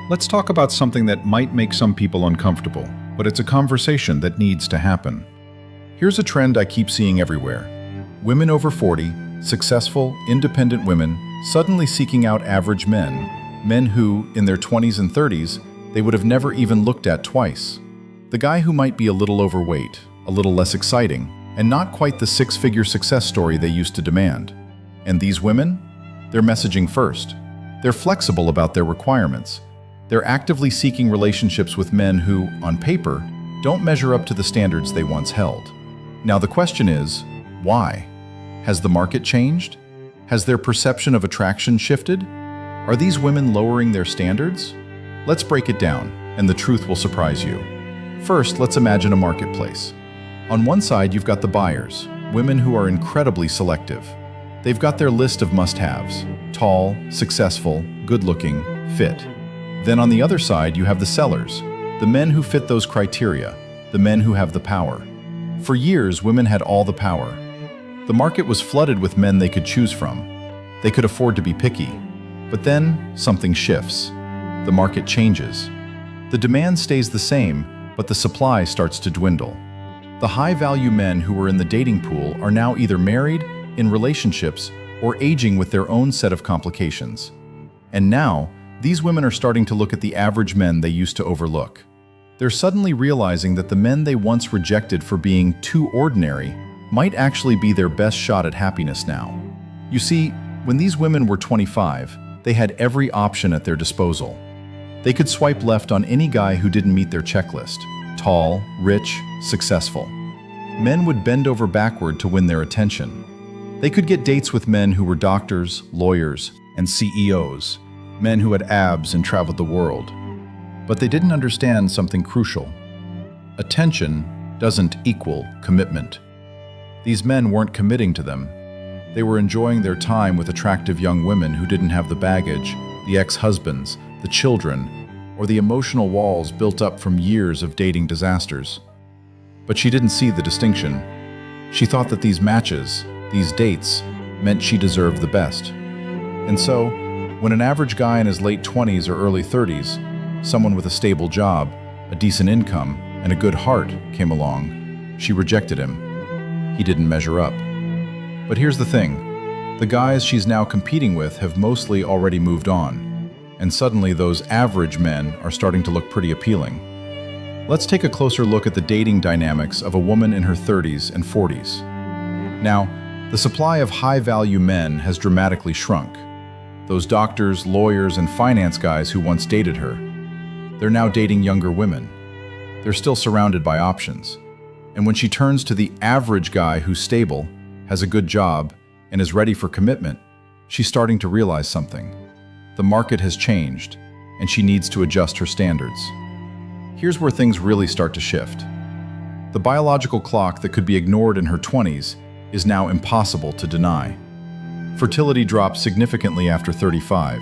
Let's talk about something that might make some people uncomfortable, but it's a conversation that needs to happen. Here's a trend I keep seeing everywhere. Women over 40, successful, independent women, suddenly seeking out average men who, in their 20s and 30s, they would have never even looked at twice. The guy who might be a little overweight, a little less exciting, and not quite the six-figure success story they used to demand. And these women? They're messaging first. They're flexible about their requirements. They're actively seeking relationships with men who, on paper, don't measure up to the standards they once held. Now the question is, why? Has the market changed? Has their perception of attraction shifted? Are these women lowering their standards? Let's break it down, and the truth will surprise you. First, let's imagine a marketplace. On one side, you've got the buyers, women who are incredibly selective. They've got their list of must-haves: tall, successful, good-looking, fit. Then on the other side, you have the sellers, the men who fit those criteria, the men who have the power. For years, women had all the power. The market was flooded with men they could choose from. They could afford to be picky. But then, something shifts. The market changes. The demand stays the same, but the supply starts to dwindle. The high-value men who were in the dating pool are now either married, in relationships, or aging with their own set of complications. And now, these women are starting to look at the average men they used to overlook. They're suddenly realizing that the men they once rejected for being too ordinary might actually be their best shot at happiness now. You see, when these women were 25, they had every option at their disposal. They could swipe left on any guy who didn't meet their checklist: tall, rich, successful. Men would bend over backward to win their attention. They could get dates with men who were doctors, lawyers, and CEOs, men who had abs and traveled the world. But they didn't understand something crucial. Attention doesn't equal commitment. These men weren't committing to them. They were enjoying their time with attractive young women who didn't have the baggage, the ex-husbands, the children, or the emotional walls built up from years of dating disasters. But she didn't see the distinction. She thought that these matches, these dates, meant she deserved the best. And so, when an average guy in his late 20s or early 30s, someone with a stable job, a decent income, and a good heart came along, she rejected him. He didn't measure up. But here's the thing. The guys she's now competing with have mostly already moved on, and suddenly those average men are starting to look pretty appealing. Let's take a closer look at the dating dynamics of a woman in her 30s and 40s. Now, the supply of high-value men has dramatically shrunk. Those doctors, lawyers, and finance guys who once dated her, they're now dating younger women. They're still surrounded by options. And when she turns to the average guy who's stable, has a good job, and is ready for commitment, she's starting to realize something. The market has changed, and she needs to adjust her standards. Here's where things really start to shift. The biological clock that could be ignored in her 20s is now impossible to deny. Fertility drops significantly after 35,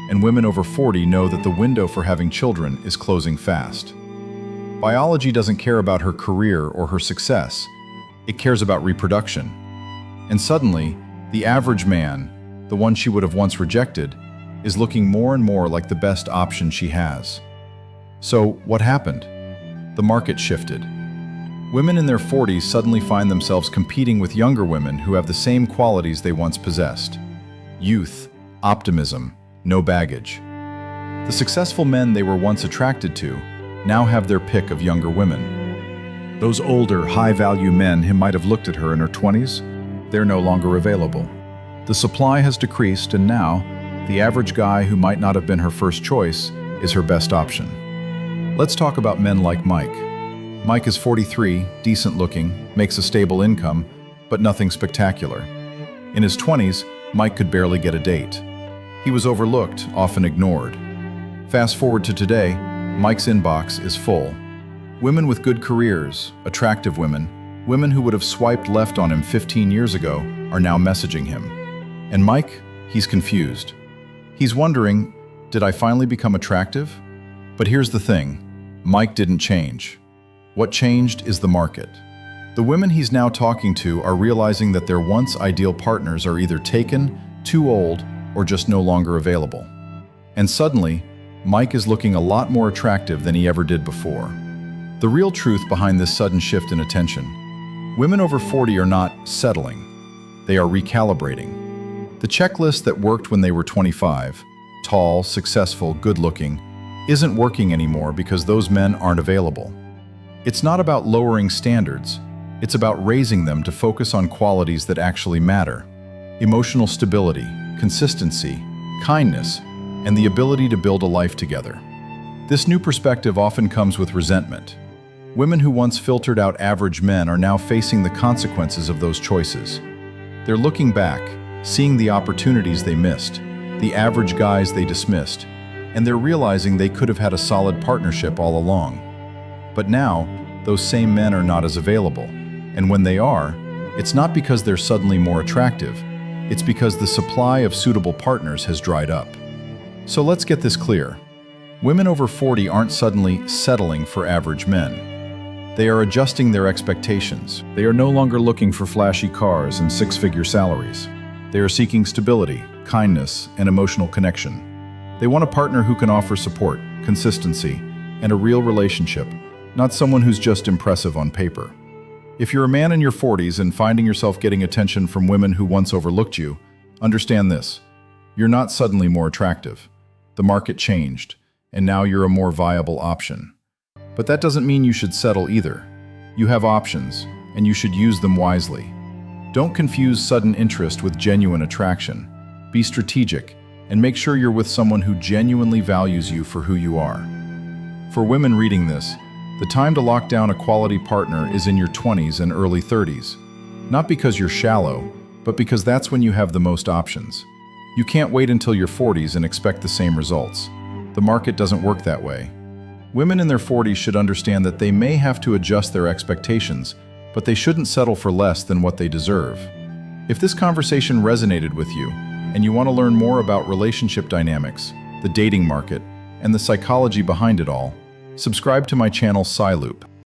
and women over 40 know that the window for having children is closing fast. Biology doesn't care about her career or her success. It cares about reproduction. And suddenly, the average man, the one she would have once rejected, is looking more and more like the best option she has. So, what happened? The market shifted. Women in their 40s suddenly find themselves competing with younger women who have the same qualities they once possessed: youth, optimism, no baggage. The successful men they were once attracted to now have their pick of younger women. Those older, high-value men who might have looked at her in her 20s, they're no longer available. The supply has decreased, and now, the average guy who might not have been her first choice is her best option. Let's talk about men like Mike. Mike is 43, decent-looking, makes a stable income, but nothing spectacular. In his 20s, Mike could barely get a date. He was overlooked, often ignored. Fast forward to today, Mike's inbox is full. Women with good careers, attractive women, women who would have swiped left on him 15 years ago, are now messaging him. And Mike, he's confused. He's wondering, did I finally become attractive? But here's the thing, Mike didn't change. What changed is the market. The women he's now talking to are realizing that their once ideal partners are either taken, too old, or just no longer available. And suddenly, Mike is looking a lot more attractive than he ever did before. The real truth behind this sudden shift in attention: women over 40 are not settling, they are recalibrating. The checklist that worked when they were 25, tall, successful, good-looking, isn't working anymore because those men aren't available. It's not about lowering standards, it's about raising them to focus on qualities that actually matter: emotional stability, consistency, kindness, and the ability to build a life together. This new perspective often comes with resentment. Women who once filtered out average men are now facing the consequences of those choices. They're looking back, seeing the opportunities they missed, the average guys they dismissed, and they're realizing they could have had a solid partnership all along. But now, those same men are not as available. And when they are, it's not because they're suddenly more attractive, it's because the supply of suitable partners has dried up. So let's get this clear. Women over 40 aren't suddenly settling for average men. They are adjusting their expectations. They are no longer looking for flashy cars and six-figure salaries. They are seeking stability, kindness, and emotional connection. They want a partner who can offer support, consistency, and a real relationship, not someone who's just impressive on paper. If you're a man in your 40s and finding yourself getting attention from women who once overlooked you, understand this: you're not suddenly more attractive. The market changed, and now you're a more viable option. But that doesn't mean you should settle either. You have options, and you should use them wisely. Don't confuse sudden interest with genuine attraction. Be strategic, and make sure you're with someone who genuinely values you for who you are. For women reading this, the time to lock down a quality partner is in your 20s and early 30s. Not because you're shallow, but because that's when you have the most options. You can't wait until your 40s and expect the same results. The market doesn't work that way. Women in their 40s should understand that they may have to adjust their expectations, but they shouldn't settle for less than what they deserve. If this conversation resonated with you, and you want to learn more about relationship dynamics, the dating market, and the psychology behind it all, subscribe to my channel SciLoop.